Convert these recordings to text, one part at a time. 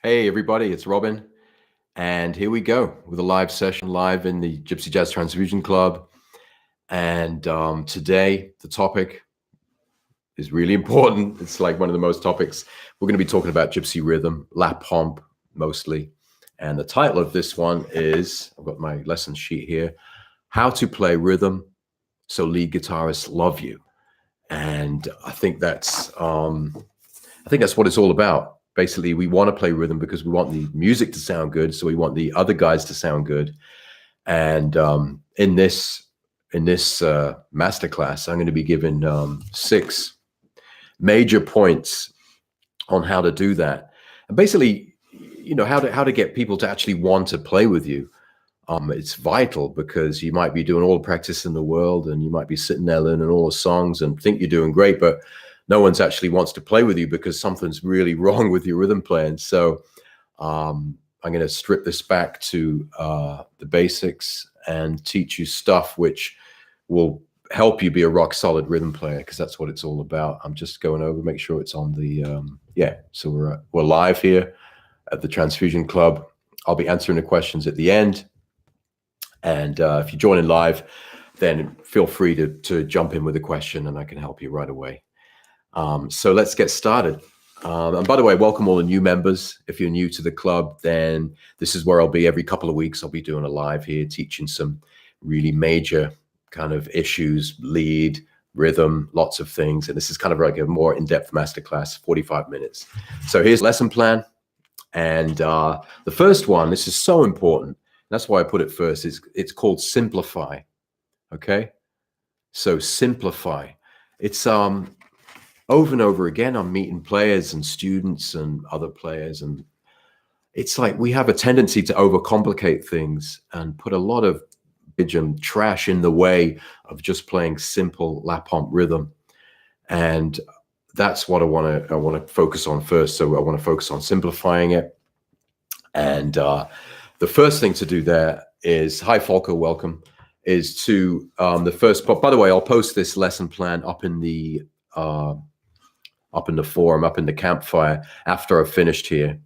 Hey, everybody, it's Robin. And here we go with a live session live in the Gypsy Jazz Transfusion Club. And today, the topic is really important. It's like one of the most topics. We're going to be talking about gypsy rhythm, La Pompe mostly. And the title of this one is, I've got my lesson sheet here, How to Play Rhythm So Lead Guitarists Love You. And I think that's what it's all about. Basically, we want to play rhythm because we want the music to sound good, so we want the other guys to sound good. And in this masterclass, I'm going to be giving 6 major points on how to do that, and basically, how to get people to actually want to play with you. It's vital because you might be doing all the practice in the world, and you might be sitting there learning all the songs and think you're doing great, but no one's actually wants to play with you because something's really wrong with your rhythm playing. So I'm going to strip this back to the basics and teach you stuff which will help you be a rock solid rhythm player, because that's what it's all about. I'm just going over, make sure it's on the, so we're live here at the Transfusion Club. I'll be answering the questions at the end. And if you're joining live, then feel free to jump in with a question and I can help you right away. So let's get started. And by the way, welcome all the new members. If you're new to the club, then this is where I'll be every couple of weeks. I'll be doing a live here, teaching some really major kind of issues, lead, rhythm, lots of things. And this is kind of like a more in-depth masterclass, 45 minutes. So here's the lesson plan. And the first one, this is so important. That's why I put it first. It's called Simplify. Okay. So simplify. It's over and over again, I'm meeting players and students and other players, and it's like we have a tendency to overcomplicate things and put a lot of and trash in the way of just playing simple La Pompe rhythm. And that's what I want to focus on first. So I want to focus on simplifying it. And the first thing to do there is, hi Folko, welcome, is to the first, by the way, I'll post this lesson plan up in the forum, up in the campfire after I've finished here.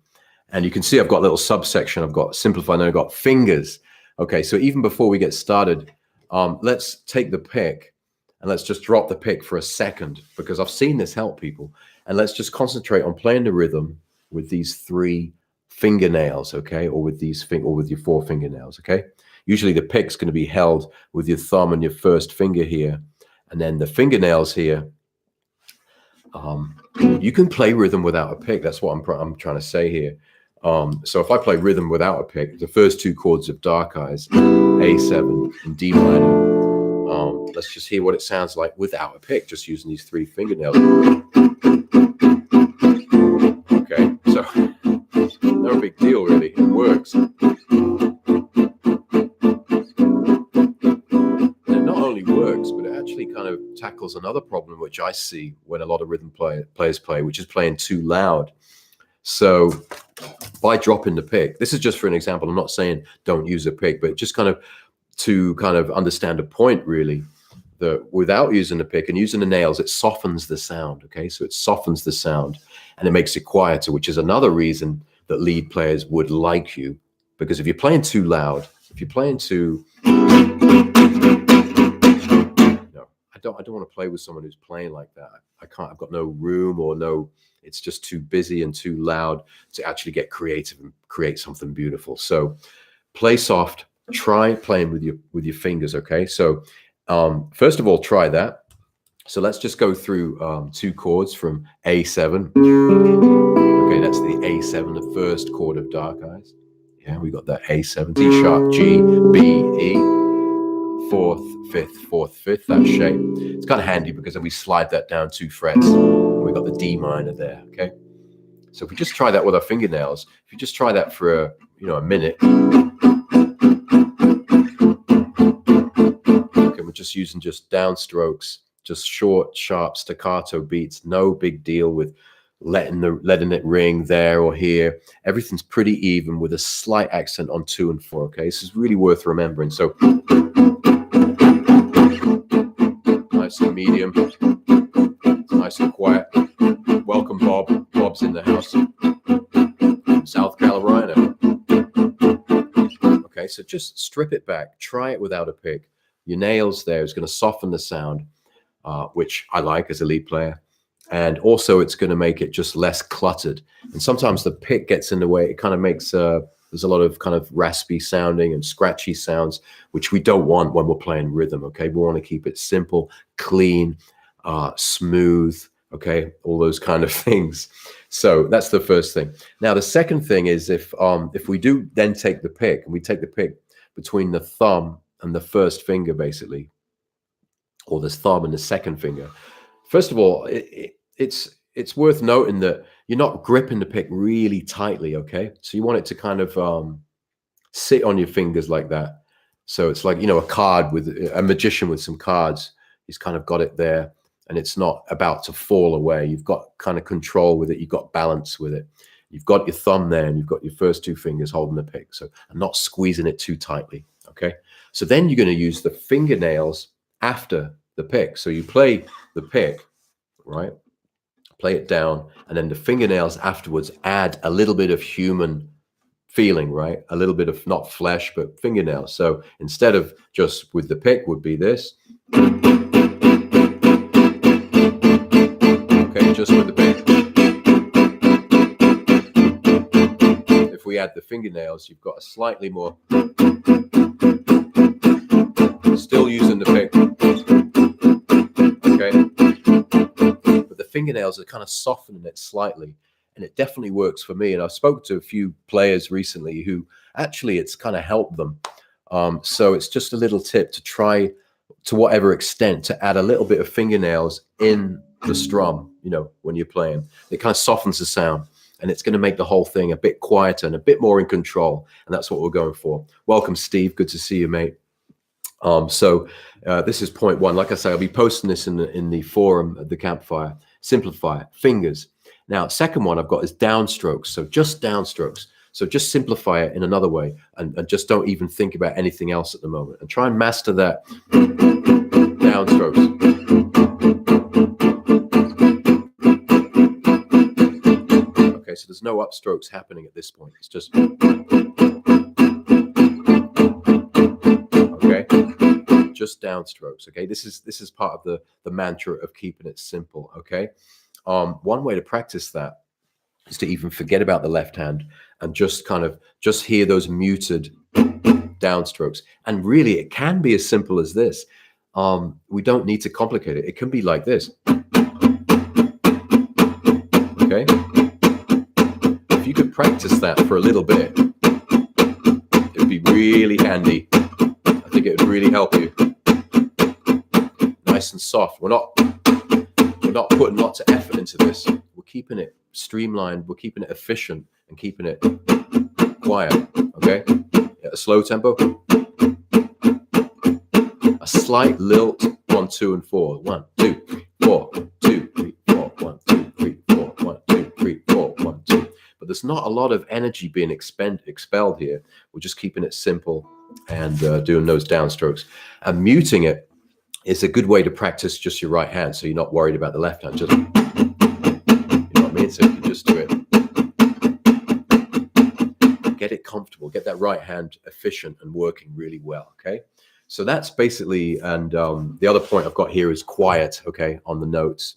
And you can see I've got a little subsection. I've got simplify, and then I've got fingers. Okay, so even before we get started, let's take the pick and let's just drop the pick for a second, because I've seen this help people. And let's just concentrate on playing the rhythm with these 3 fingernails, okay, or with your 4 fingernails, okay? Usually the pick's going to be held with your thumb and your first finger here, and then the fingernails here. You can play rhythm without a pick. That's what I'm trying to say here. So if I play rhythm without a pick, the first 2 chords of Dark Eyes, A7 and D minor, let's just hear what it sounds like without a pick, just using these 3 fingernails. Okay, so no big deal really, it works. And it not only works, but it actually kind of tackles another problem which I see when a lot of rhythm players play, which is playing too loud. So by dropping the pick, this is just for an example, I'm not saying don't use a pick, but just kind of to understand a point really, that without using the pick and using the nails, it softens the sound, okay? So it softens the sound and it makes it quieter, which is another reason that lead players would like you, because if you're playing too loud, if you're playing too... I don't want to play with someone who's playing like that. I can't, I've got no room or no, it's just too busy and too loud to actually get creative and create something beautiful. So play soft, try playing with your fingers, okay? So first of all, try that. So let's just go through 2 chords from A7. Okay, that's the A7, the first chord of Dark Eyes. Yeah, we got that A7, D sharp, G, B, E, 4th, 5th, 4th, 5th, that shape. It's kind of handy because then we slide that down 2 frets. And we got the D minor there, okay? So if we just try that with our fingernails, if you just try that for a minute. Okay, we're just using just downstrokes, just short, sharp staccato beats. No big deal with letting it ring there or here. Everything's pretty even with a slight accent on 2 and 4, okay? This is really worth remembering. So nice and medium, nice and quiet. Welcome, Bob. Bob's in the house. South so just strip it back, try it without a pick. Your nails there is going to soften the sound, which I like as a lead player. And also it's going to make it just less cluttered. And sometimes the pick gets in the way. It kind of makes, there's a lot of kind of raspy sounding and scratchy sounds, which we don't want when we're playing rhythm, okay? We want to keep it simple, clean, smooth, okay? All those kind of things. So that's the first thing. Now, the second thing is if we do then take the pick, and we take the pick between the thumb and the first finger, basically, or the thumb and the second finger. First of all, it's worth noting that you're not gripping the pick really tightly, okay? So you want it to kind of sit on your fingers like that. So it's like, you know, a card with a magician with some cards. He's kind of got it there, and it's not about to fall away. You've got kind of control with it. You've got balance with it. You've got your thumb there, and you've got your first two fingers holding the pick. So I'm not squeezing it too tightly, okay? So then you're going to use the fingernails after the pick. So you play the pick, right? Play it down, and then the fingernails afterwards add a little bit of human feeling, right? A little bit of not flesh, but fingernails. So instead of just with the pick would be this. Okay, just with the pick. If we add the fingernails, you've got a slightly more, still using the pick. Okay, but the fingernails are kind of softening it slightly, and it definitely works for me. And I've spoken to a few players recently who actually it's kind of helped them. So it's just a little tip to try, to whatever extent, to add a little bit of fingernails in the strum, you know, when you're playing. It kind of softens the sound, and it's going to make the whole thing a bit quieter and a bit more in control. And that's what we're going for. Welcome, Steve. Good to see you, mate. So this is point one. Like I say, I'll be posting this in the forum at the campfire. Simplify fingers. Now, second one I've got is downstrokes. So just downstrokes. So just simplify it in another way, and just don't even think about anything else at the moment, and try and master that downstrokes. Okay, so there's no upstrokes happening at this point. It's just okay, just downstrokes. Okay, this is part of the mantra of keeping it simple. Okay, one way to practice that is to even forget about the left hand and just kind of just hear those muted downstrokes. And really, it can be as simple as this. We don't need to complicate it. It can be like this. Okay. If you could practice that for a little bit, it would be really handy. I think it would really help you. Nice and soft. We're not putting lots of effort into this. We're keeping it streamlined. We're keeping it efficient and keeping it quiet. Okay. At a slow tempo. A slight lilt. 1, 2, and 4. 1, 2, 3, 4. 2, 3, 4. 1, 2, 3, 4. 1, 2, 3, 4. 1, 2. But there's not a lot of energy being expelled here. We're just keeping it simple and doing those downstrokes. And muting it is a good way to practice just your right hand, so you're not worried about the left hand. Just, you know what I mean? So you can just do it. Get it comfortable. Get that right hand efficient and working really well. Okay. So that's basically, and the other point I've got here is quiet. Okay, on the notes,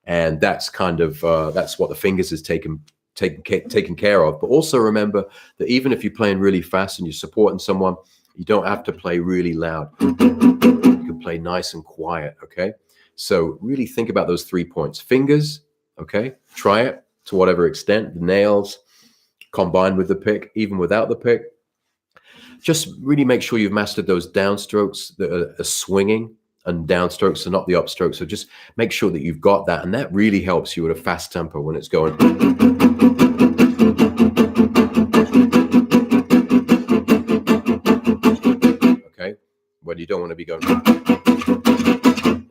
and that's kind of that's what the fingers is taken care of. But also remember that even if you're playing really fast and you're supporting someone, you don't have to play really loud. You can play nice and quiet, okay? So really think about those 3 points. Fingers, okay? Try it to whatever extent. The nails combined with the pick, even without the pick. Just really make sure you've mastered those downstrokes that are swinging, and downstrokes are not the upstrokes. So just make sure that you've got that, and that really helps you at a fast tempo when it's going. When you don't want to be going, you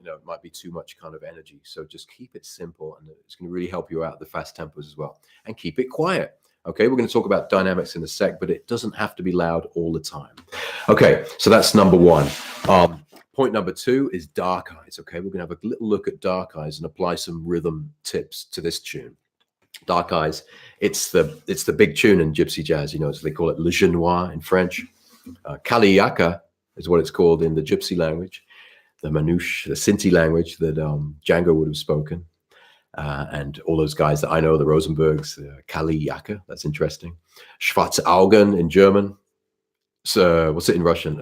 know, it might be too much kind of energy. So just keep it simple, and it's going to really help you out at the fast tempos as well. And keep it quiet. Okay, we're going to talk about dynamics in a sec, but it doesn't have to be loud all the time. Okay, so that's number one. Point number 2 is dark eyes. Okay, we're going to have a little look at dark eyes and apply some rhythm tips to this tune. Dark eyes, it's the big tune in gypsy jazz, you know, so they call it le genois in French. Kaliyaka is what it's called in the Gypsy language, the Manouche, the Sinti language that Django would have spoken. And all those guys that I know, the Rosenbergs, Kaliyaka, that's interesting. Schwarze Augen in German. So, what's it in Russian?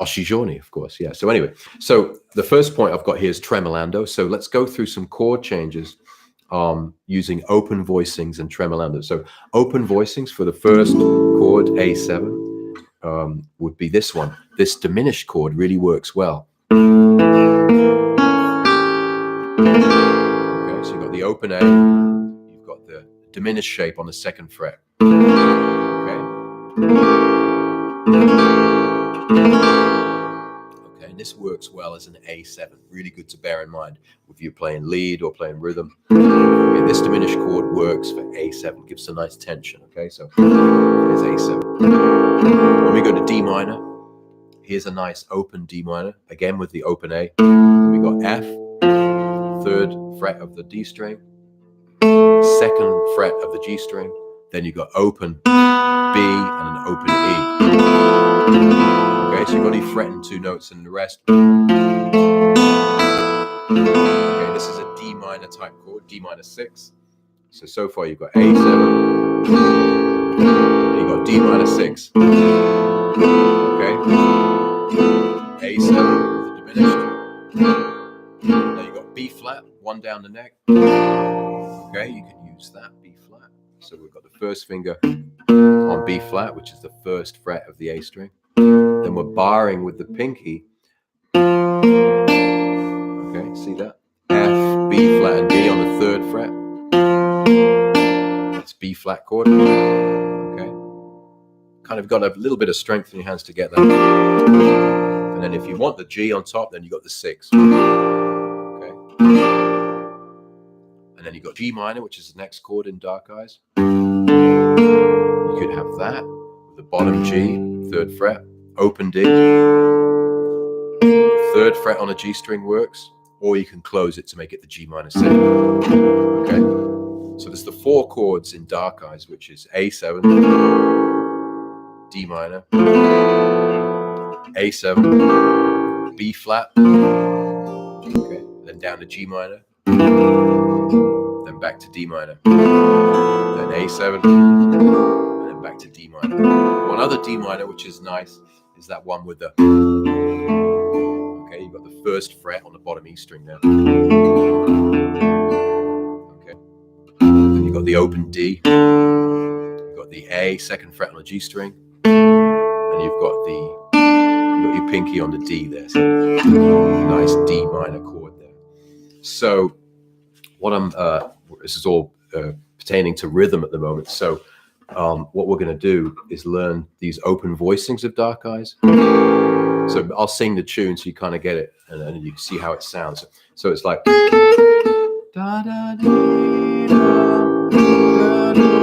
Oshizhoni, of course, yeah. So anyway, so the first point I've got here is tremolando. So let's go through some chord changes using open voicings and tremolando. So open voicings for the first chord, A7, would be this one. This diminished chord really works well. Okay, so you've got the open A, you've got the diminished shape on the second fret. Okay, and this works well as an A7. Really good to bear in mind if you're playing lead or playing rhythm. Okay, this diminished chord works for A7, gives a nice tension. Okay, so there's A7. When we go to D minor, here's a nice open D minor, again with the open A. Then we got F, third fret of the D string, second fret of the G string, then you got open B and an open E. Okay, so you've only fretting two notes and the rest. Okay, this is a D minor type chord, D minor 6. So far you've got A7, and you've got D minor 6. Okay, A7 with the diminished. Now you've got B flat, one down the neck. Okay, you can use that, B flat. So we've got the first finger on B flat, which is the first fret of the A string. Then we're barring with the pinky. Okay, see that? F, B flat, and D on the third fret. That's B flat chord. Okay, kind of got a little bit of strength in your hands to get that. And then if you want the G on top, then you got the 6. Okay. And then you got G minor, which is the next chord in Dark Eyes. You could have that with the bottom G, third fret, open D, third fret on a G string works, or you can close it to make it the G minor 7. Okay. So there's the 4 chords in Dark Eyes, which is A7, D minor, A7, B flat, okay, then down to G minor, then back to D minor, then A7, and then back to D minor. One other D minor, which is nice, is that one with the, okay, you've got the first fret on the bottom E string now. Okay, then you've got the open D, you've got the A, second fret on the G string, and you've got your pinky on the D there. So nice D minor chord there. So what this is all pertaining to rhythm at the moment. So what we're going to do is learn these open voicings of Dark Eyes. So I'll sing the tune so you kind of get it, and you can see how it sounds. So it's like da da dee da, da da da,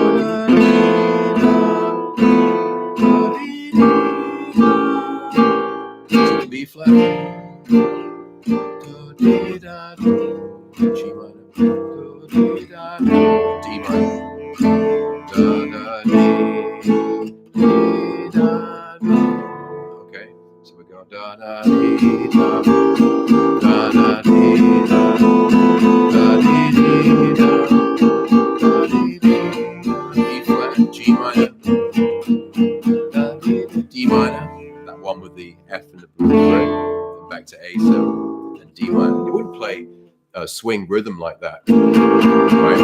B flat, da dee da, G minor, da dee da, D minor, da da dee da. Okay, so we go da da dee da, da da dee da, da dee dee da, da dee dee, B flat, G minor, da dee D minor. One with the F and the fret, then back to A7 and D minor. You wouldn't play a swing rhythm like that, right?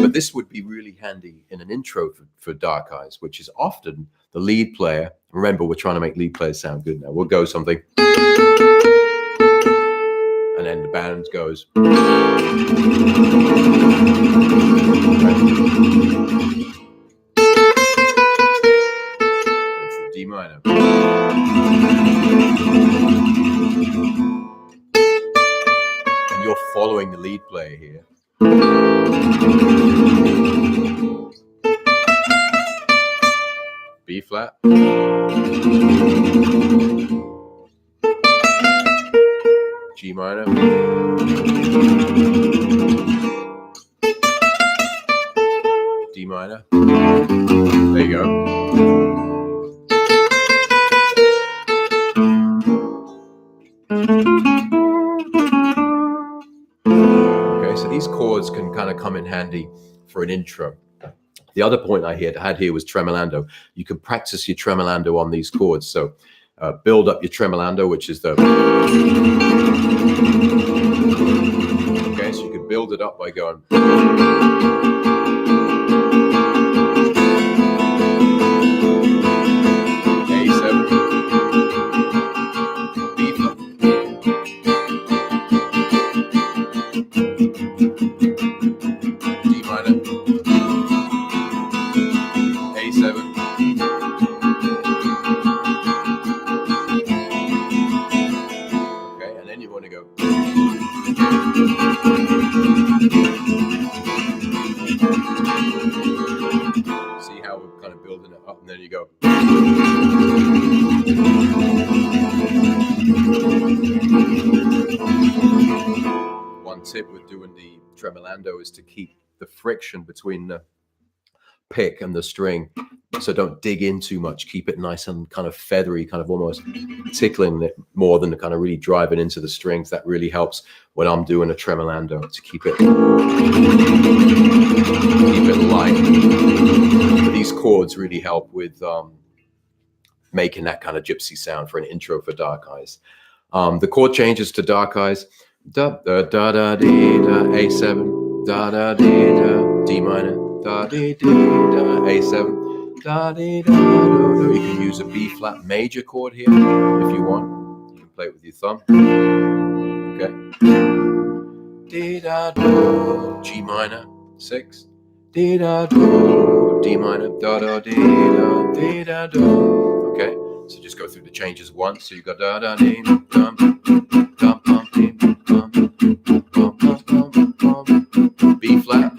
But this would be really handy in an intro for Dark Eyes, which is often the lead player. Remember, we're trying to make lead players sound good now. We'll go something, and then the band goes. D minor. And you're following the lead player here. B flat. G minor. D minor. Okay, so these chords can kind of come in handy for an intro. The other point I had here was tremolando. You can practice your tremolando on these chords. So build up your tremolando, which is the... Okay, so you can build it up by going... A7, B flat, D minor, A7, okay, and then you want to go. See how we're kind of building it up, and then you go. One tip with doing the tremolando is to keep the friction between the pick and the string, so don't dig in too much. Keep it nice and kind of feathery, kind of almost tickling it more than kind of really driving into the strings. That really helps when I'm doing a tremolando, to keep it light. These chords really help with making that kind of gypsy sound for an intro for Dark Eyes. The chord changes to Dark Eyes: da da da da dee da, A7, da da dee da, D minor, da dee dee da, A7, da dee da do. You can use a B flat major chord here if you want. You can play it with your thumb. Okay. Dee da do, G minor, 6. Dee da do, D minor, da da dee da, dee da do. Okay. So just go through the changes once. So you got da da dee dum dum dum dee dum dum dum, B flat.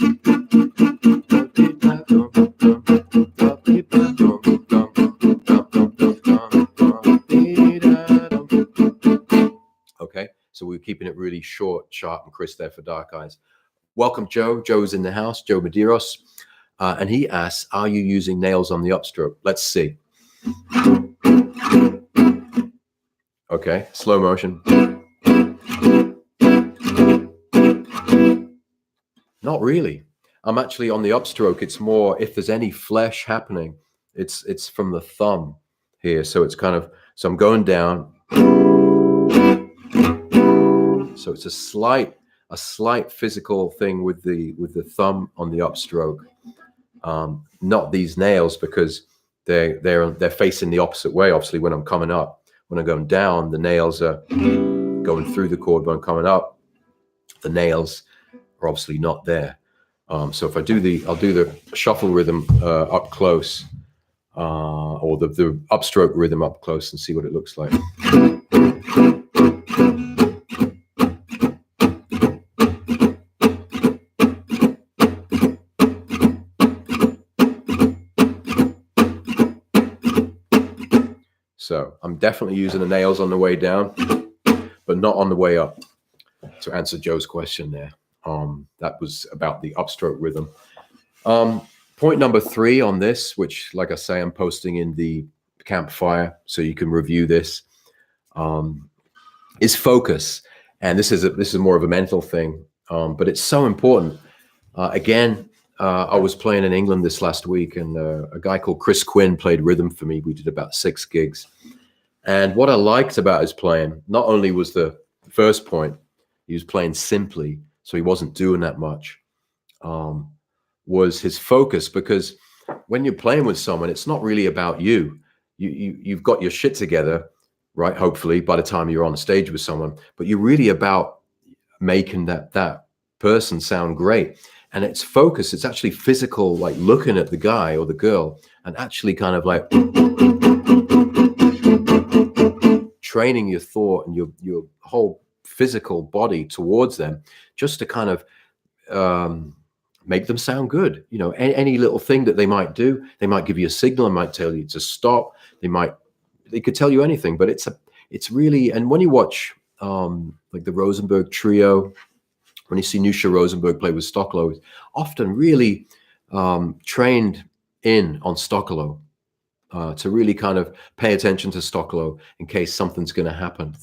Okay, so we're keeping it really short, sharp, and crisp there for Dark Eyes. Welcome, Joe. Joe's in the house, Joe Medeiros. And he asks, are you using nails on the upstroke? Let's see. Okay, slow motion. Not really. I'm actually on the upstroke. It's more, if there's any flesh happening, it's from the thumb here. So it's kind of, so I'm going down. So it's a slight physical thing with the thumb on the upstroke. Not these nails, because they're facing the opposite way. Obviously, when I'm coming up, when I'm going down, the nails are going through the chord. When I'm coming up, the nails are obviously not there. So if I'll do the shuffle rhythm up close, or the upstroke rhythm up close, and see what it looks like. So I'm definitely using the nails on the way down, but not on the way up, to answer Joe's question there. That was about the upstroke rhythm. Point number 3 on this, which, like I say, I'm posting in the campfire so you can review this, is focus. And this is more of a mental thing, but it's so important. Again, I was playing in England this last week, and a guy called Chris Quinn played rhythm for me. We did about 6 gigs. And what I liked about his playing, not only was the first point, he was playing simply, so he wasn't doing that much, was his focus. Because when you're playing with someone, it's not really about you. You've got your shit together, right? Hopefully, by the time you're on stage with someone, but you're really about making that person sound great. And it's focus. It's actually physical, like looking at the guy or the girl and actually kind of like training your thought and your whole physical body towards them, just to kind of make them sound good. You know, any little thing that they might do, they might give you a signal, they might tell you to stop. They could tell you anything, but it's really, and when you watch like the Rosenberg Trio, when you see Nusha Rosenberg play with Stocklow, often really trained in on Stocklow, to really kind of pay attention to Stocklow in case something's going to happen.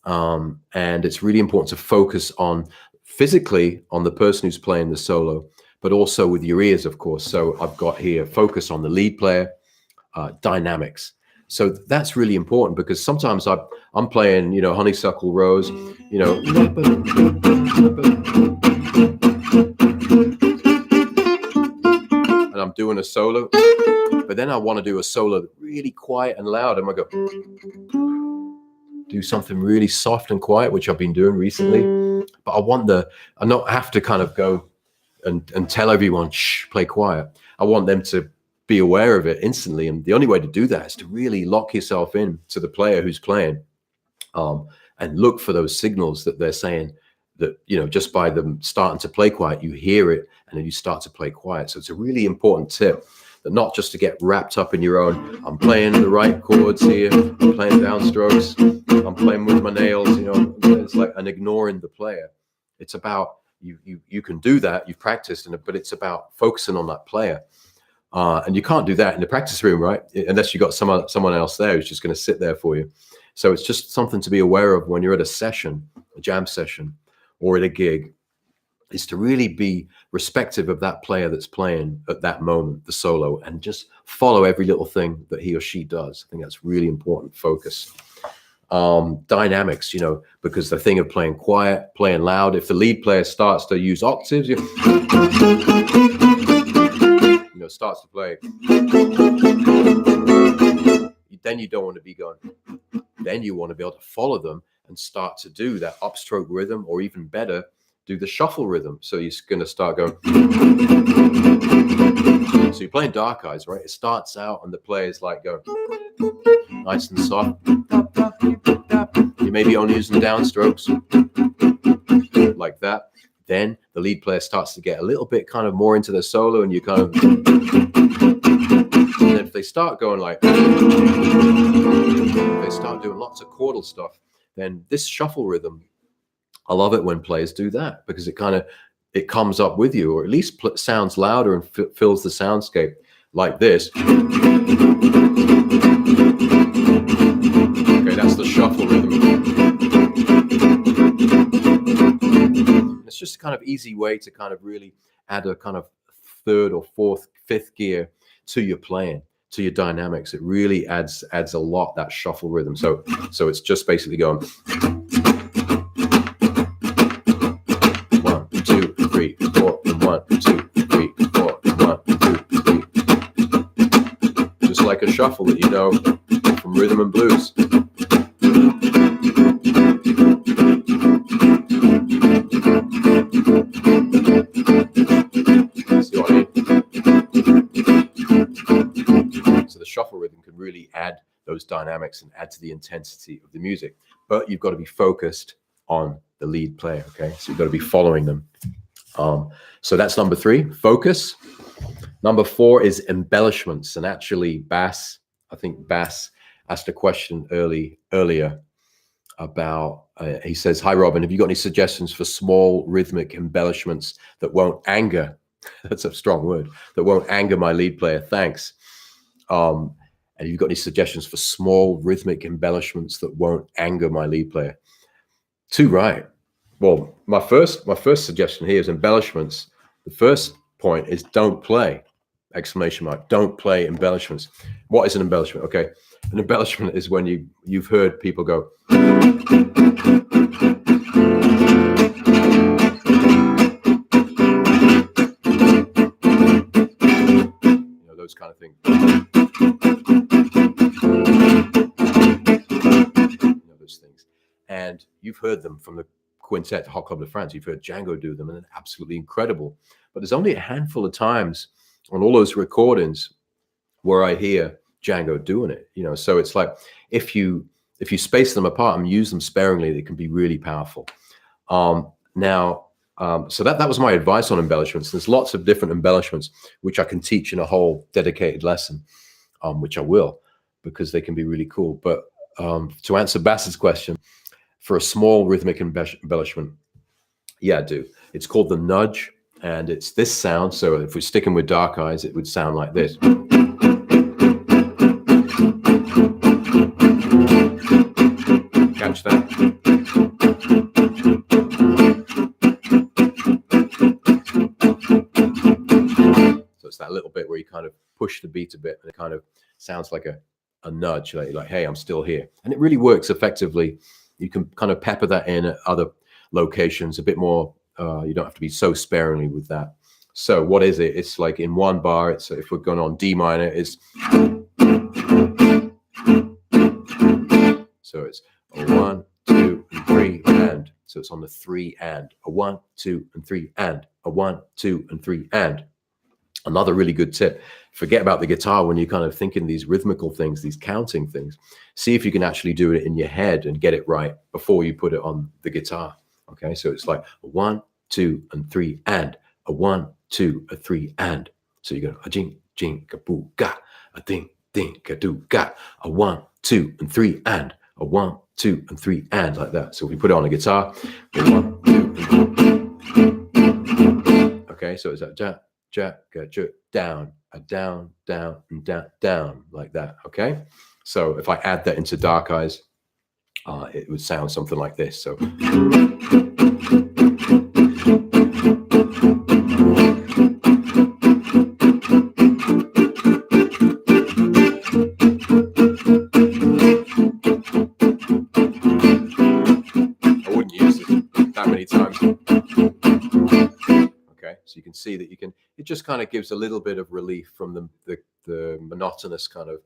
And it's really important to focus on physically on the person who's playing the solo, but also with your ears, of course. So I've got here focus on the lead player, dynamics. So that's really important, because sometimes I'm playing, Honeysuckle Rose, and I'm doing a solo, but then I want to do a solo really quiet and loud, and I go do something really soft and quiet, which I've been doing recently. But I not have to kind of go and tell everyone, shh, play quiet. I want them to be aware of it instantly. And the only way to do that is to really lock yourself in to the player who's playing, and look for those signals that they're saying, that, just by them starting to play quiet, you hear it, and then you start to play quiet. So it's a really important tip, that not just to get wrapped up in your own, I'm playing the right chords here, I'm playing downstrokes, I'm playing with my nails, it's like, and ignoring the player. It's about, you can do that, you've practiced in it, but it's about focusing on that player. And you can't do that in the practice room, right? Unless you got someone else there who's just going to sit there for you. So it's just something to be aware of when you're at a session, a jam session, or at a gig, is to really be respective of that player that's playing at that moment, the solo, and just follow every little thing that he or she does. I think that's really important focus. Dynamics, because the thing of playing quiet, playing loud, if the lead player starts to use octaves, starts to play, then you don't want to be going, then you want to be able to follow them and start to do that upstroke rhythm, or even better, do the shuffle rhythm. So you're going to start going. So you're playing Dark Eyes, right? It starts out and the player's like going nice and soft. You may be only using downstrokes like that. Then the lead player starts to get a little bit kind of more into the solo, and you kind of, and if they start going like, they start doing lots of chordal stuff, then this shuffle rhythm, I love it when players do that, because it comes up with you, or at least sounds louder and fills the soundscape like this. Okay, that's the shuffle rhythm. It's just a kind of easy way to kind of really add a kind of third or fourth, fifth gear to your playing, to your dynamics. It really adds a lot, that shuffle rhythm. So it's just basically going 1, 2, 3, 4, 1, 2, 3, 4, 1, 2, 3. Just like a shuffle that you know from rhythm and blues. Shuffle rhythm can really add those dynamics and add to the intensity of the music, but you've got to be focused on the lead player. Okay, so you've got to be following them. So that's number 3, focus. Number 4 is embellishments. And actually I think Bass asked a question earlier about, he says, hi Robin, have you got any suggestions for small rhythmic embellishments that won't anger, that's a strong word, that won't anger my lead player? Thanks. And you've got any suggestions for small rhythmic embellishments that won't anger my lead player? Too right. Well, my first suggestion here is embellishments. The first point is don't play, exclamation mark, don't play embellishments. What is an embellishment? Okay, an embellishment is when you've heard people go, those kind of things. Those things. And you've heard them from the quintet Hot Club de France. You've heard Django do them, and they're absolutely incredible. But there's only a handful of times on all those recordings where I hear Django doing it. So it's like, if you space them apart and use them sparingly, they can be really powerful. So that was my advice on embellishments. There's lots of different embellishments which I can teach in a whole dedicated lesson, which I will, because they can be really cool. But to answer Bass's question, for a small rhythmic embellishment, yeah, I do. It's called the nudge, and it's this sound. So if we're sticking with Dark Eyes, it would sound like this. Catch that? that little bit where you kind of push the beat a bit, and it kind of sounds like a nudge, like, hey, I'm still here. And it really works effectively. You can kind of pepper that in at other locations a bit more. You don't have to be so sparingly with that. So what is it? It's like in one bar, it's, if we're going on D minor, it's, so it's a 1, 2, and 3, and. So it's on the 3 and. A 1, 2, and 3, and. A 1, 2, and 3, and. Another really good tip, forget about the guitar when you're kind of thinking these rhythmical things, these counting things. See if you can actually do it in your head and get it right before you put it on the guitar. Okay, so it's like a 1, 2, and 3, and. A 1, 2, a 3, and. So you go a jing, jing, a boo, ga, a ding, ding, a do, ga, a 1, 2, and 3, and. A 1, 2, and 3, and, like that. So if we put it on a guitar, 1, 2, okay, so it's that ja, ja, ga, ja, down, a down, down, and down, down, like that. Okay, so if I add that into Dark Eyes, it would sound something like this. So so you can see that you can, it just kind of gives a little bit of relief from the monotonous kind of,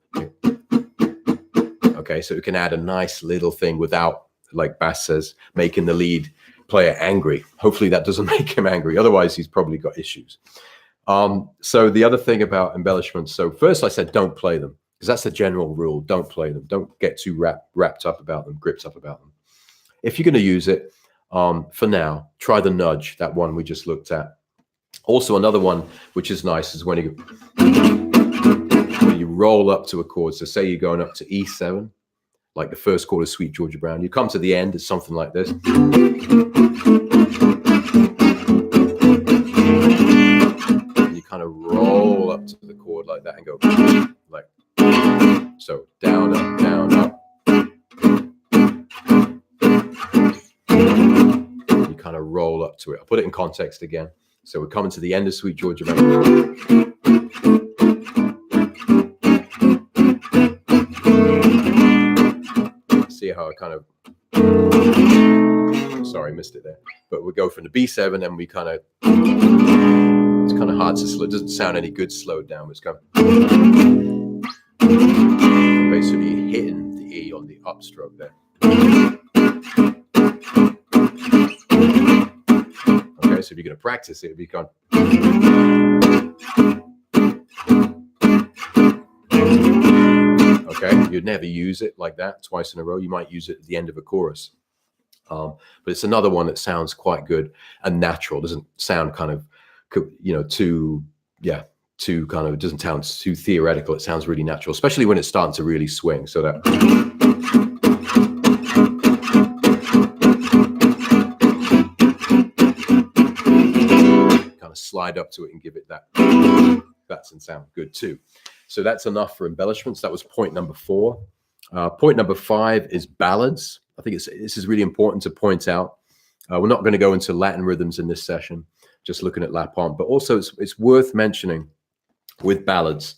okay, so we can add a nice little thing without, like Bass says, making the lead player angry. Hopefully that doesn't make him angry, otherwise he's probably got issues. So the other thing about embellishments, so first I said don't play them, because that's the general rule. Don't play them, don't get too wrapped up about them, gripped up about them. If you're going to use it, for now, try the nudge, that one we just looked at. Also, another one which is nice is when you roll up to a chord. So say you're going up to E7, like the first chord of Sweet Georgia Brown. You come to the end, it's something like this. And you kind of roll up to the chord like that and go like, so down, up, down, up. You kind of roll up to it. I'll put it in context again. So we're coming to the end of Sweet Georgia Brown. See how I kind of, sorry, missed it there. But we go from the B7 and we kind of, it's kind of hard to slow, it doesn't sound any good slowed down. It's kind of basically hitting the E on the upstroke there. Okay, so if you're going to practice it, it'll be kind of, okay, you'd never use it like that twice in a row. You might use it at the end of a chorus. But it's another one that sounds quite good and natural. Doesn't sound kind of, you know, too kind of, it doesn't sound too theoretical. It sounds really natural, especially when it's starting to really swing. So that. Slide up to it and give it that. That's and sound good too. So that's enough for embellishments. That was point number 4. Point number 5 is ballads. I think this is really important to point out. We're not going to go into Latin rhythms in this session, just looking at La Pompe, but also it's worth mentioning with ballads.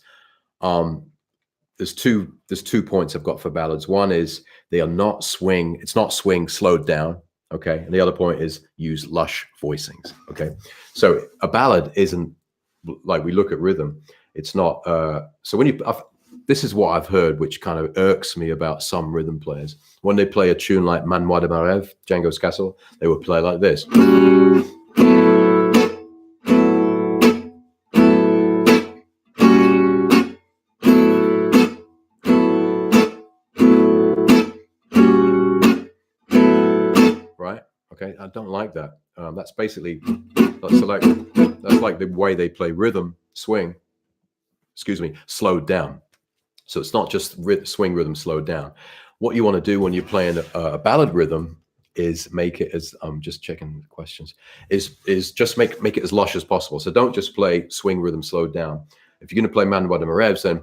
There's two points I've got for ballads. One is they are not swing. It's not swing slowed down. Okay, and the other point is use lush voicings. Okay, so a ballad isn't like we look at rhythm. It's not. So when this is what I've heard, which kind of irks me about some rhythm players. When they play a tune like Manoir de mes rêves, Django's Castle, they would play like this. Okay, I don't like that. That's basically that's like the way they play rhythm, swing. Excuse me, slowed down. So it's not just swing rhythm slowed down. What you want to do when you're playing a ballad rhythm is make it as I'm just checking the questions. Is just make it as lush as possible. So don't just play swing rhythm slowed down. If you're going to play Manoir de mes rêves, then.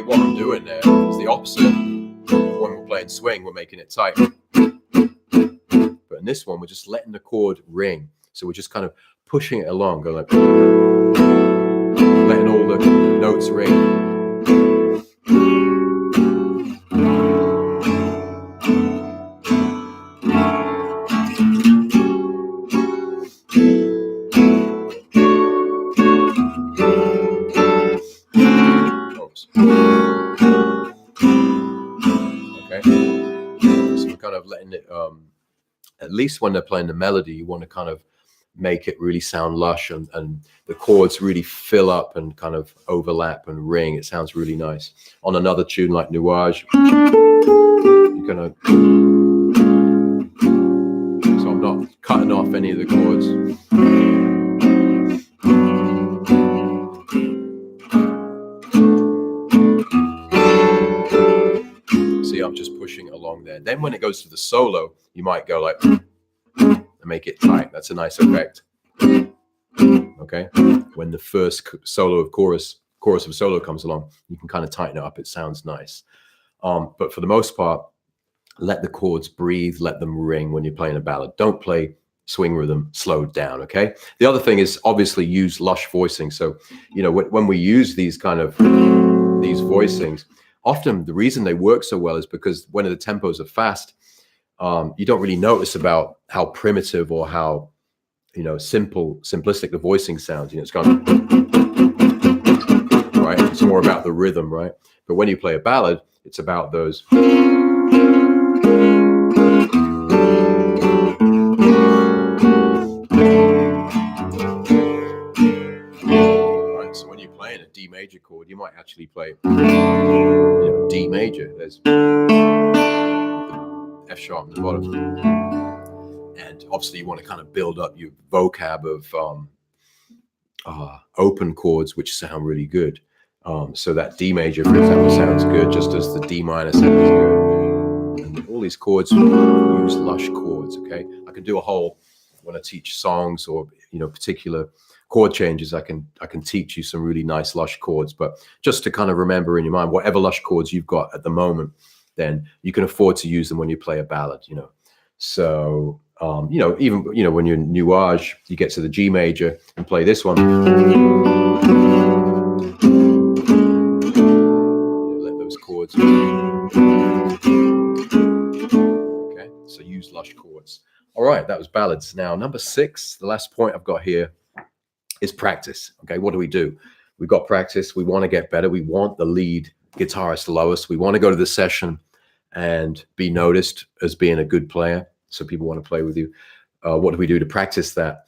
What I'm doing there is the opposite. When we're playing swing, we're making it tight. But in this one, we're just letting the chord ring. So we're just kind of pushing it along, going like, letting all the notes ring. Okay, so we're kind of letting it, at least when they're playing the melody, you want to kind of make it really sound lush, and the chords really fill up and kind of overlap and ring. It sounds really nice. On another tune like Nuage, you're gonna, so I'm not cutting off any of the chords. See, I'm just pushing it along there. Then when it goes to the solo, you might go like, and make it tight. That's a nice effect. Okay, when the first solo of chorus of solo comes along, you can kind of tighten it up. It sounds nice. But for the most part, let the chords breathe, let them ring when you're playing a ballad. Don't play swing rhythm slowed down. Okay, the other thing is obviously use lush voicing. So, you know, when we use these kind of these voicings, often the reason they work so well is because when the tempos are fast, you don't really notice about how primitive or how, you know, simplistic the voicing sounds. You know, it's kind of, right? It's more about the rhythm, right? But when you play a ballad, it's about those. Right, so when you're playing a D major chord, you might actually play, you know, D major. There's F sharp at the bottom. And obviously you want to kind of build up your vocab of open chords, which sound really good. So that D major, for example, sounds good, just as the D minor sounds good. And all these chords use lush chords, okay? I can do a whole, when I teach songs or, you know, particular chord changes, I can teach you some really nice lush chords. But just to kind of remember in your mind, whatever lush chords you've got at the moment, then you can afford to use them when you play a ballad, you know. So, you know, even, you know, when you're in Nuage, you get to the G major and play this one. Let those chords. Okay, so use lush chords. All right, that was ballads. Now, number 6, the last point I've got here is practice. Okay, what do? We've got practice. We want to get better. We want the lead guitarist Lois. We want to go to the session and be noticed as being a good player, so people want to play with you. What do we do to practice that?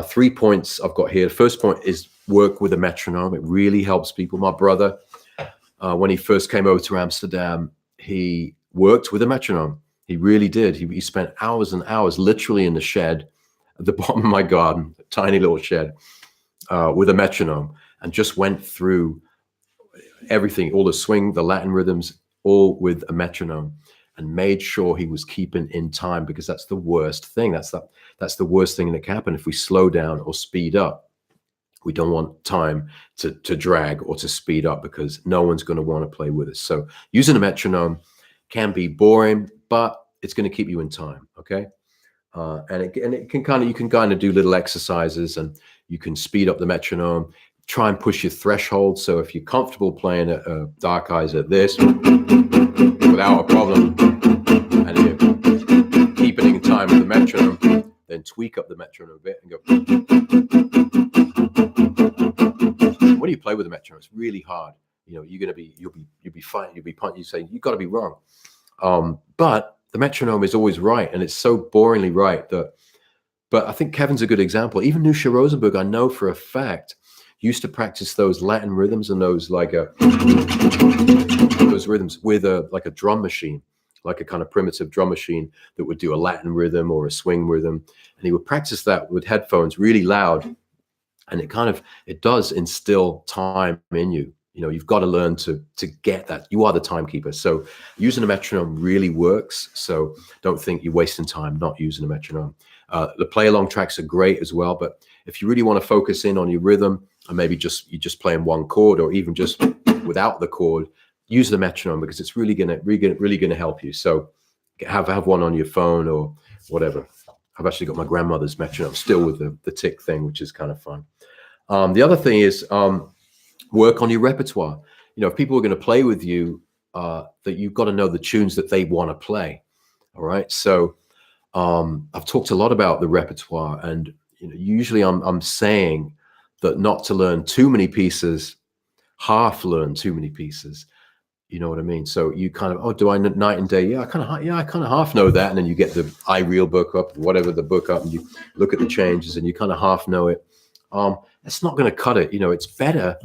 3 points I've got here. The first point is work with a metronome. It really helps people. My brother, when he first came over to Amsterdam, he worked with a metronome. He really did. He spent hours and hours literally in the shed at the bottom of my garden, a tiny little shed, with a metronome, and just went through everything, all the swing, the Latin rhythms, all with a metronome, and made sure he was keeping in time, because that's the worst thing. That's the worst thing that can happen if we slow down or speed up. We don't want time to drag or to speed up, because no one's going to want to play with us. So using a metronome can be boring, but it's going to keep you in time. Okay. And it can kind of, you can kind of do little exercises, and you can speed up the metronome, try and push your threshold. So if you're comfortable playing Dark Eyes at this without a problem, and you're keeping in time with the metronome, then tweak up the metronome a bit and go. When you play with the metronome, it's really hard. You know, you'll be fine. You'll be punching. You say you've got to be wrong, but the metronome is always right, and it's so boringly right that. But I think Kevin's a good example. Even Nusha Rosenberg, I know for a fact, used to practice those Latin rhythms and those those rhythms with a drum machine, like a kind of primitive drum machine that would do a Latin rhythm or a swing rhythm, and he would practice that with headphones really loud, and it does instill time in you. You know, you've got to learn to get that. You are the timekeeper. So using a metronome really works. So don't think you're wasting time not using a metronome. The play along tracks are great as well, but if you really want to focus in on your rhythm, and maybe you're just playing one chord, or even just without the chord, use the metronome, because it's really gonna help you. So have one on your phone or whatever. I've actually got my grandmother's metronome still with the tick thing, which is kind of fun. The other thing is work on your repertoire. You know, if people are going to play with you, that you've got to know the tunes that they want to play. All right. So I've talked a lot about the repertoire, and you know, usually I'm saying that not to learn too many pieces, half learn too many pieces. You know what I mean? So you kind of, oh, do I night and day? Yeah, I kind of half know that. And then you get the iReal book up, whatever the book up, and you look at the changes and you kind of half know it. It's not going to cut it. You know, it's better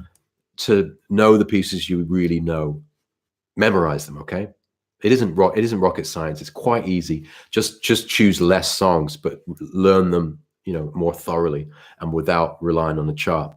to know the pieces you really know, memorize them. Okay. It isn't rocket science. It's quite easy. Just choose less songs, but learn them, you know, more thoroughly and without relying on the chart.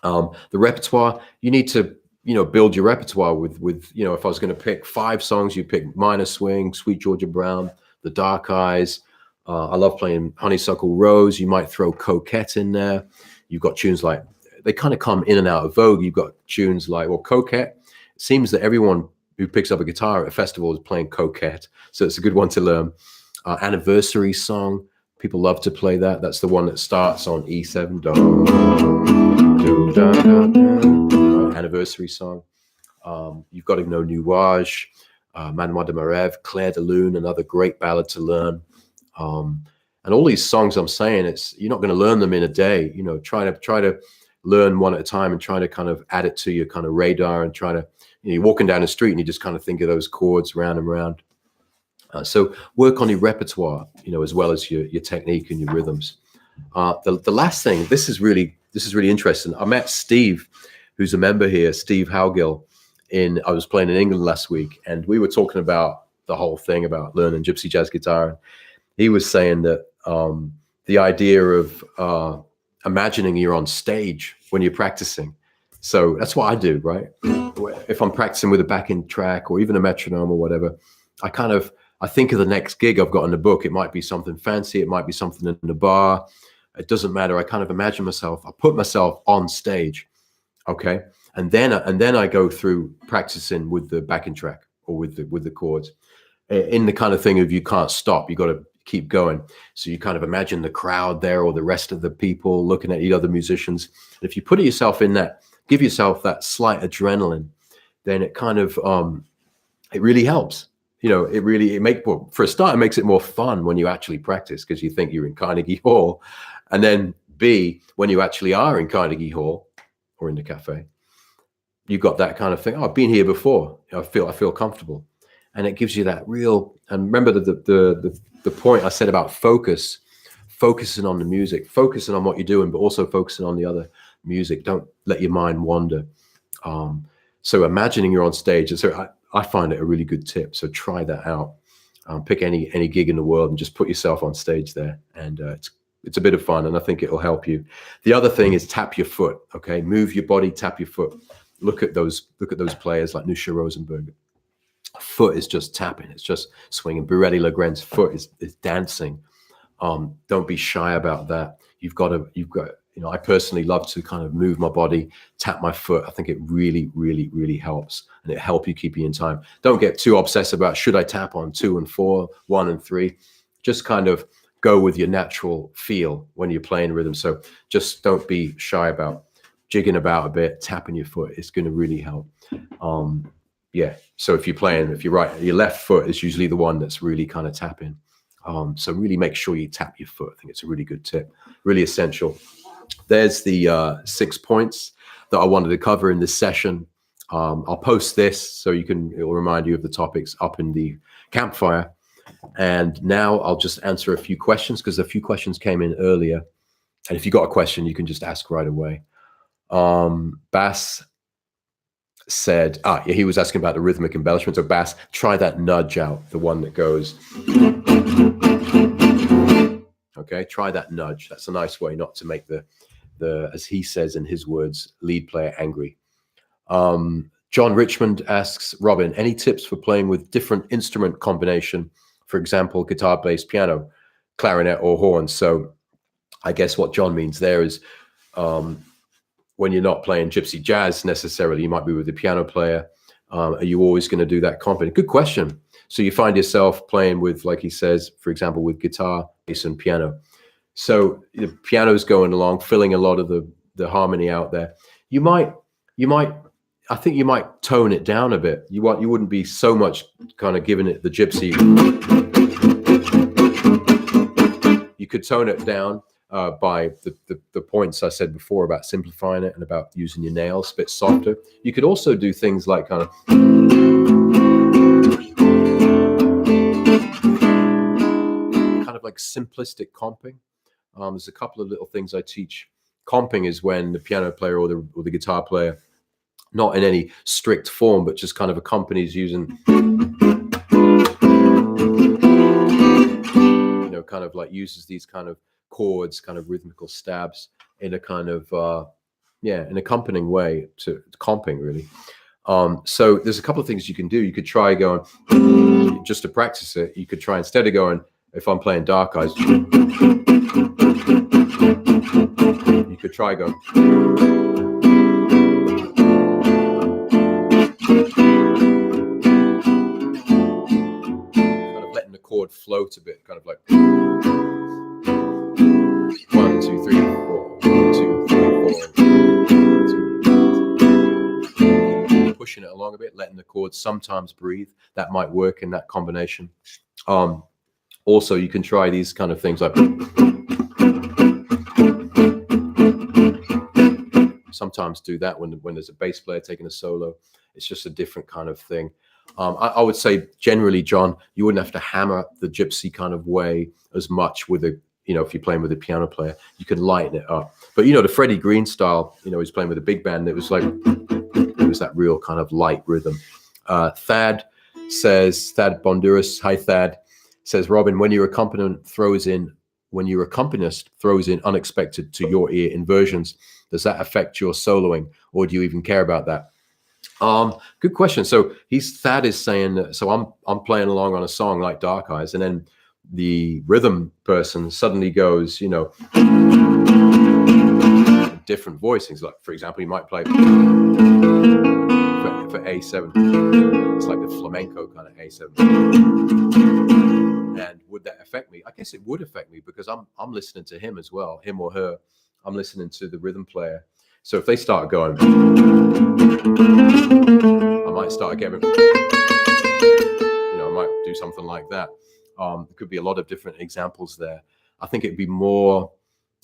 The repertoire, you need to, you know, build your repertoire with, you know, if I was going to pick 5 songs, you pick Minor Swing, Sweet Georgia Brown, The Dark Eyes. I love playing Honeysuckle Rose. You might throw Coquette in there. You've got tunes like, they kind of come in and out of vogue. You've got tunes like, well, Coquette, it seems that everyone who picks up a guitar at a festival is playing Coquette. So it's a good one to learn. Anniversary Song. People love to play that. That's the one that starts on E7. Anniversary Song. You've got to know Nuage, Manoir de Marev, Clair de Lune, another great ballad to learn. And all these songs I'm saying, you're not going to learn them in a day. You know, try to learn one at a time and try to kind of add it to your kind of radar, and try to, you know, you're walking down the street and you just kind of think of those chords round and round. So work on your repertoire, you know, as well as your technique and your rhythms. The last thing, this is really interesting. I met Steve, who's a member here, Steve Howgill, I was playing in England last week, and we were talking about the whole thing about learning gypsy jazz guitar. He was saying that the idea of imagining you're on stage when you're practicing. So that's what I do, right? If I'm practicing with a backing track or even a metronome or whatever, I think of the next gig I've got in the book. It might be something fancy. It might be something in the bar. It doesn't matter. I kind of imagine myself. I put myself on stage, okay, and then I go through practicing with the backing track or with the chords, in the kind of thing of you can't stop. You got to keep going. So you kind of imagine the crowd there or the rest of the people looking at the other musicians. And if you put yourself in that, give yourself that slight adrenaline, then it kind of it really helps. You know, well, for a start, it makes it more fun when you actually practice, because you think you're in Carnegie Hall. And then B, when you actually are in Carnegie Hall or in the cafe, you've got that kind of thing. Oh, I've been here before. I feel comfortable. And it gives you that real, and remember the point I said about focusing on the music, focusing on what you're doing, but also focusing on the other music. Don't let your mind wander. So imagining you're on stage. And so I find it a really good tip. So try that out. Pick any gig in the world and just put yourself on stage there. And it's a bit of fun, and I think it'll help you. The other thing is tap your foot. Okay, move your body, tap your foot. Look at those players like Nusha Rosenberg. Foot is just tapping. It's just swinging. Bourelli Legren's foot is dancing. Don't be shy about that. You've got, you know, I personally love to kind of move my body, tap my foot. I think it really, really, really helps, and it helps you keep you in time. Don't get too obsessed about, should I tap on 2 and 4, 1 and 3? Just kind of go with your natural feel when you're playing rhythm. So just don't be shy about jigging about a bit, tapping your foot. It's going to really help. Yeah. So if you're right, your left foot is usually the one that's really kind of tapping. So really make sure you tap your foot. I think it's a really good tip, really essential. There's the 6 points that I wanted to cover in this session. I'll post this so it will remind you of the topics up in the campfire. And now I'll just answer a few questions, because a few questions came in earlier. And if you got a question, you can just ask right away. Bass said, he was asking about the rhythmic embellishment. So Bass, try that nudge out, the one that goes. Okay, try that nudge. That's a nice way not to make the as he says in his words, lead player angry. John Richmond asks, Robin, any tips for playing with different instrument combination? For example, guitar, bass, piano, clarinet, or horn. So I guess what John means there is when you're not playing gypsy jazz necessarily, you might be with a piano player. Are you always going to do that comping? Good question. So you find yourself playing with, like he says, for example, with guitar, bass, and piano. So the piano's going along, filling a lot of the harmony out there. You might, I think you might tone it down a bit. You wouldn't be so much kind of giving it the gypsy. You could tone it down by the points I said before about simplifying it and about using your nails a bit softer. You could also do things like kind of like simplistic comping. There's a couple of little things I teach. Comping is when the piano player or the guitar player, not in any strict form, but just kind of accompanies using, kind of like uses these kind of chords, kind of rhythmical stabs in a kind of, an accompanying way to comping, really. So there's a couple of things you can do. You could try going, just to practice it, you could try, instead of going, if I'm playing Dark Eyes, you could try going. Kind of letting the chord float a bit, kind of like 1, 2, 3, 4, 1, 2, 3, 4. Pushing it along a bit, letting the chords sometimes breathe. That might work in that combination. Also, you can try these kind of things like sometimes do that when there's a bass player taking a solo. It's just a different kind of thing. I would say generally, John, you wouldn't have to hammer the gypsy kind of way as much with a, if you're playing with a piano player, you can lighten it up. But the Freddie Green style, he's playing with a big band. It was that real kind of light rhythm. Thad Bonduras, hi Thad, says, Robin, when your accompanist throws in unexpected to your ear inversions, does that affect your soloing, or do you even care about that? Good question. So Thad is saying that, so I'm playing along on a song like Dark Eyes, and then the rhythm person suddenly goes, different voicings. Like, for example, you might play for A7. It's like the flamenco kind of A7. And would that affect me? I guess it would affect me, because I'm listening to him as well, him or her. I'm listening to the rhythm player. So if they start going, I might start getting, I might do something like that. There could be a lot of different examples there. I think it'd be more,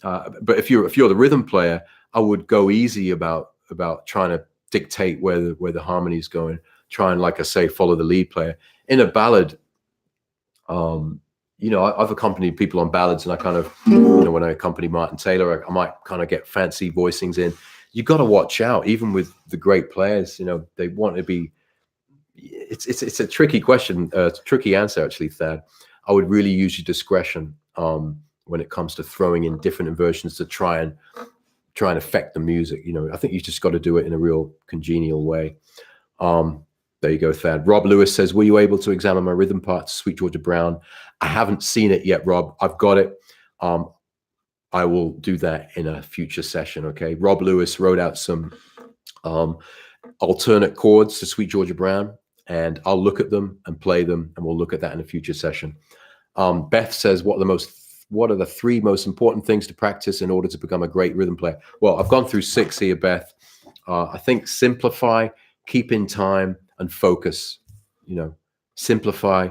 but if you're the rhythm player, I would go easy about trying to dictate where the harmony is going. Try and, like I say, follow the lead player. In a ballad, I've accompanied people on ballads, and I kind of, when I accompany Martin Taylor, I might kind of get fancy voicings in. You got to watch out, even with the great players. They want to be. It's a tricky question, tricky answer actually, Thad. I would really use your discretion when it comes to throwing in different inversions to try and affect the music. I think you just got to do it in a real congenial way. There you go, Thad. Rob Lewis says, were you able to examine my rhythm part to Sweet Georgia Brown? I haven't seen it yet, Rob. I've got it. I will do that in a future session, okay? Rob Lewis wrote out some alternate chords to Sweet Georgia Brown, and I'll look at them and play them, and we'll look at that in a future session. Beth says, what are the 3 most important things to practice in order to become a great rhythm player? Well, I've gone through 6 here, Beth. I think simplify, keep in time, and focus. Simplify,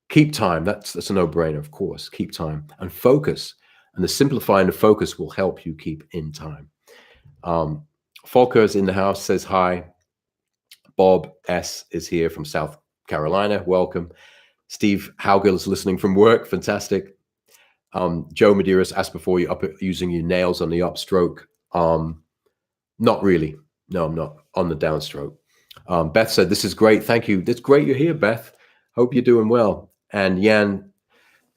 keep time. That's a no-brainer, of course. Keep time and focus. And the simplify and the focus will help you keep in time. Volker is in the house, says hi. Bob S. is here from South Carolina. Welcome. Steve Haugill is listening from work. Fantastic. Joe Medeiros asked before, you up using your nails on the upstroke. Not really. No, I'm not. On the downstroke. Beth said, this is great. Thank you. It's great you're here, Beth. Hope you're doing well. And Jan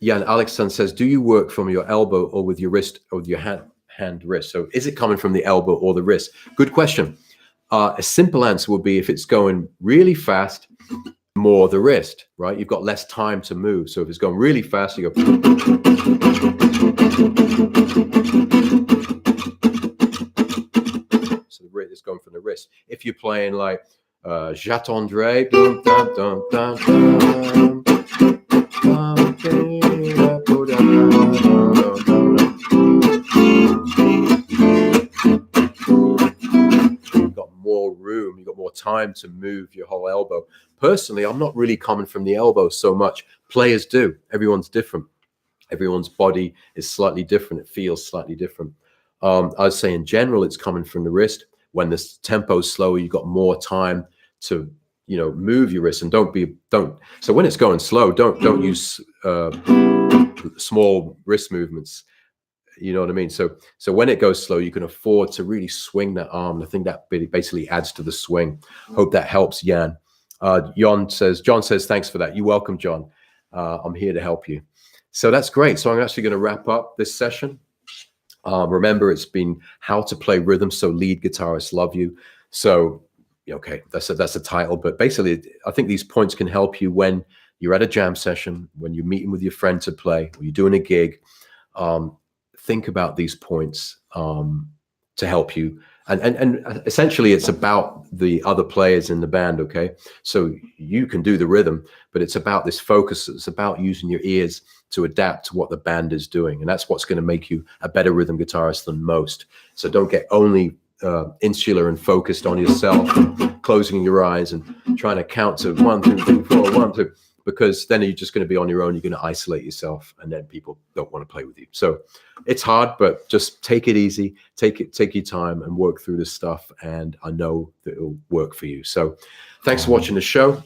Alexson says, do you work from your elbow or with your wrist or with your hand wrist? So is it coming from the elbow or the wrist? Good question. A simple answer would be, if it's going really fast, more the wrist, right? You've got less time to move. So if it's going really fast, you go. So the rate is going from the wrist. If you're playing like J'attendrai. Dum, dum, dum, dum, dum. You've got more room, you've got more time to move your whole elbow. Personally, I'm not really coming from the elbow so much. Players do. Everyone's different. Everyone's body is slightly different. It feels slightly different. I'd say in general, it's coming from the wrist. When the tempo is slower, you've got more time to, move your wrist, and don't. So when it's going slow, don't use small wrist movements. You know what I mean? So when it goes slow, you can afford to really swing that arm. I think that basically adds to the swing. Hope that helps, Jan. John says, thanks for that. You're welcome, John. I'm here to help you. So that's great. So I'm actually going to wrap up this session. Remember, it's been how to play rhythm so lead guitarists love you. So, okay, that's a title. But basically, I think these points can help you when you're at a jam session, when you're meeting with your friend to play, or you're doing a gig. Think about these points to help you. And essentially, it's about the other players in the band, okay? So you can do the rhythm, but it's about this focus. It's about using your ears to adapt to what the band is doing. And that's what's going to make you a better rhythm guitarist than most. So don't get only insular and focused on yourself, closing your eyes and trying to count to 1, 2, 3, 4, 1, 2, because then you're just going to be on your own. You're going to isolate yourself, and then people don't want to play with you. So it's hard, but just take it easy, take your time and work through this stuff. And I know that it'll work for you. So thanks for watching the show.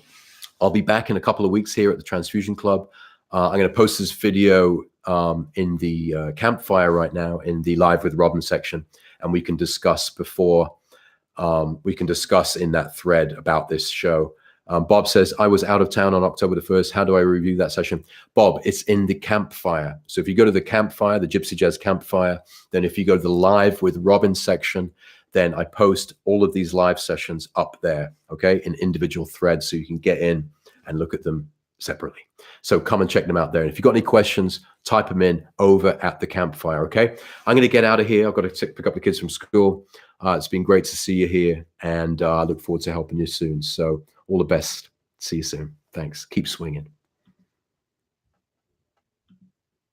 I'll be back in a couple of weeks here at the Transfusion Club. I'm going to post this video in the campfire right now in the Live with Robin section, and we can discuss in that thread about this show. Bob says, I was out of town on October the 1st. How do I review that session? Bob, it's in the campfire. So if you go to the campfire, the Gypsy Jazz campfire, then if you go to the Live with Robin section, then I post all of these live sessions up there, okay, in individual threads, so you can get in and look at them separately. So come and check them out there. And if you've got any questions, type them in over at the campfire, okay? I'm going to get out of here. I've got to pick up the kids from school. It's been great to see you here, and I look forward to helping you soon. So all the best. See you soon. Thanks. Keep swinging.